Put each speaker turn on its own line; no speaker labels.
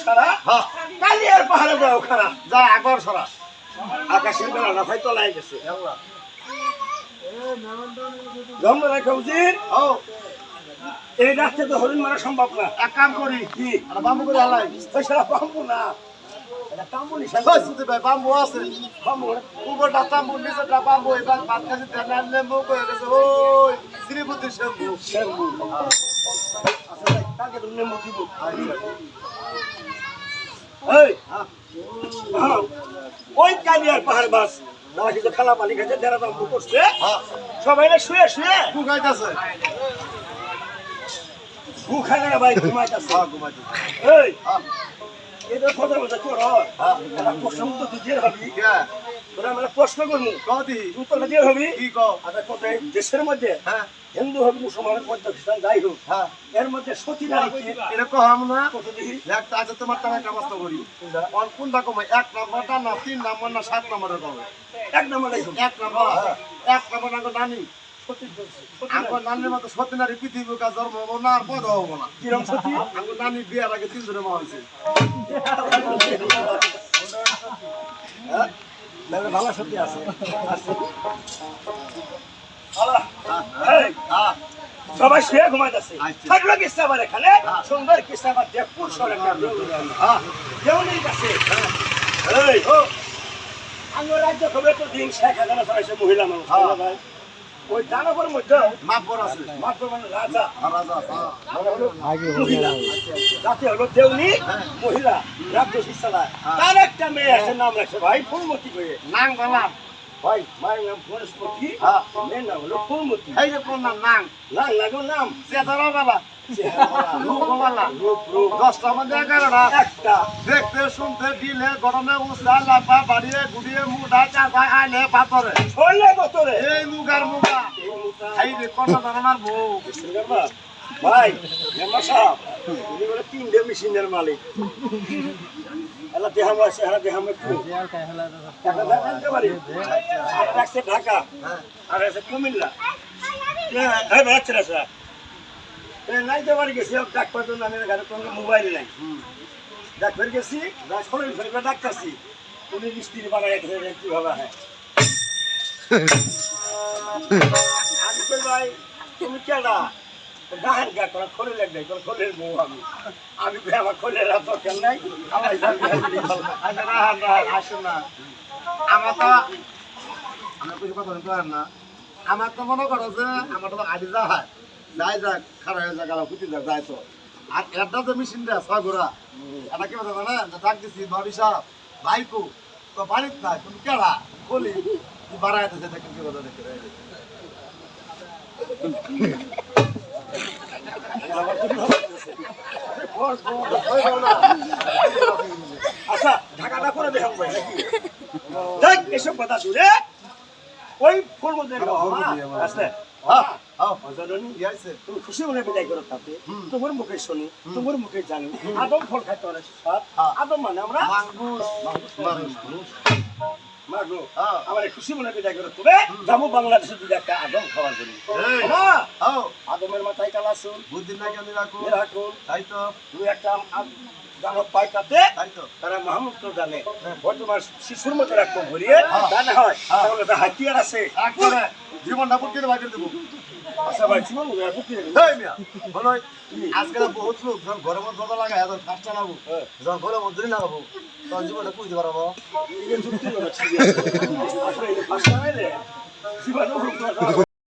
সারা কালিয়ার পাহাড়ে যাও খারা যা আগর সারা আকাশের বেলা না ভাই তলায় গেছে জমা রাখা উচিত এই রাস্তে তো হরিণ মারা সম্ভব না এক কাম করি কি বাম্বু করে হালাই ওই সারা বাম্বু না বাম্বু নিশান ভাই বাম্বু আছে বাম্বু উপরটা বাম্বু নিচেটা বাম্বু এবার ভাত কাছে দেন লেম্বু করে গেছে ওই শ্রীবুদ্ধি শ্যাম্পু শ্যাম্পু আচ্ছা ভাই কাকে তুমি লেম্বু দিব এই ওই কালিয়ার পাহাড় বাস তারা কিছু খালা পানি খেতে যারা বাম্বু করছে সবাই শুয়ে শুয়ে ঘুমাইতেছে ঘুমায় না ভাই ঘুমাইতেছে এই এটা কথা বলতে তোর প্রশ্ন উত্তর তুই দিয়ে হবি তোরা আমরা প্রশ্ন করবো উত্তরটা দিয়ে হবি আচ্ছা কোথায় দেশের মধ্যে হিন্দু হোক মুসলমানের মধ্যে খ্রিস্টান যাই হোক এর মধ্যে সতী নারী এরকম হাম না কত দেখি একটা আছে তোমার টাকা কামাস্ত করি কোনটা কমাই 1 নম্বরটা না 3 নম্বর না 7 নম্বরের কমাই 1 নম্বর নাকি নানি আমার নানির মতো সতী নারী পৃথিবীর কাজ জন্ম হবো না আর পদ হবো না কিরম সতী আমার নানি বিয়ার আগে 3 জনের মা হয়েছে ভালো সতী আছে সবাই শুয়ে ঘুমাইতেছে থাকলো কিস্তাবার এখানে সুন্দর কিস্তাবার দেবপুর শহরে দেউলির কাছে আমার রাজ্য খবর তো দিন 6,000 চলাইছে মহিলা মানুষ ভাই ওই দানবের মধ্যে মাতবর আছে মাতবর মানে রাজা মহিলা যাতে হলো দেউলি মহিলা রাজ্য শিক্ষালয় তার একটা মেয়ে আছে নাম রাখছে ভাই ফুলমতি করে নাম গলাম ভাই মায়ের নাম বনস্পতি মেয়ের নাম হলো ফুলমতি এই যে কোন নাম নাম নাম লাগো নাম চেতারা বাবা দশটা মধ্যে 11টা একটা দেখতে শুনতে দিলে গরমে উসলা লাপা বাড়িয়ে গুড়িয়ে মুড়া চাপা আইলে পাথরে ছড়লে গতরে এই মুগার মুগা এই রে কত ধরনের বউ ভাই মেম্বার সাহেব উনি বলে 3টে মেশিনের মালিক এলা দেহাম আছে এলা দেহাম একটু ঢাকা আর আছে কুমিল্লা আচ্ছা নাইতে পারি গেছি ডাক্তার জন্য আমি ঘরে কোনো মোবাইল নাই ডাক্তার গেছি শরীর ফেরবে ডাক্তারছি উনি মিস্ত্রি বানাই কিভাবে হয় আমি কই ভাই তুমি কেডা গাহান গা করে খোলে লাগবে কোন খোলের বউ আমি কই আমার খোলের রাত দরকার নাই আমায় জানবি আসো না আমার তো আমার কিছু কথা বলতে না আমার তো মনে করো যে আমার তো আড়ি যা হয় যাই যাক খারাপ হয়ে যাক আলা ফুটি যাক যাই তো আর একটা তো মেশিন দেয় ছগোরা এটা কি কথা না ডাক দিছি ভাবি সাহেব ভাইকু তো বাড়িত না তুমি কেডা বলি তুই বাড়াইতেছে দেখেন কি কথা দেখে আচ্ছা ঢাকাটা করে দেখাম ভাই নাকি দেখ এসব কথা দূরে ওই ফুল মধ্যে আসলে তুমি খুশি মনে বিদায় করো তাতে তোমার মুখে শুনি তোমার মুখে জানি আদম ফল খাইতে অনেক আদম মানে আমরা আমার খুশি মনে বিদায় করো তবে যাবো বাংলাদেশে যদি একটা আদম খাওয়ার জন্য আদমের মাথায় কালাসুন বুদ্ধি না কেন রাখুন তাই তো তুই একটা জানক পাইটাতে তারা মাহমুদ তো জানে তোমার শিশুর মতো রাখবো ভরিয়ে জানে হয় তাহলে তো হাতিয়ার আছে জীবনটা বুকিয়ে বাইরে দেবো আচ্ছা ভাই জীবন আজকাল বহুত লোক যখন ঘরের মধ্যে কথা লাগায় এখন কাজ চালাবো যখন ঘরের মধ্যে লাগাবো তখন জীবনটা বুঝতে পারবো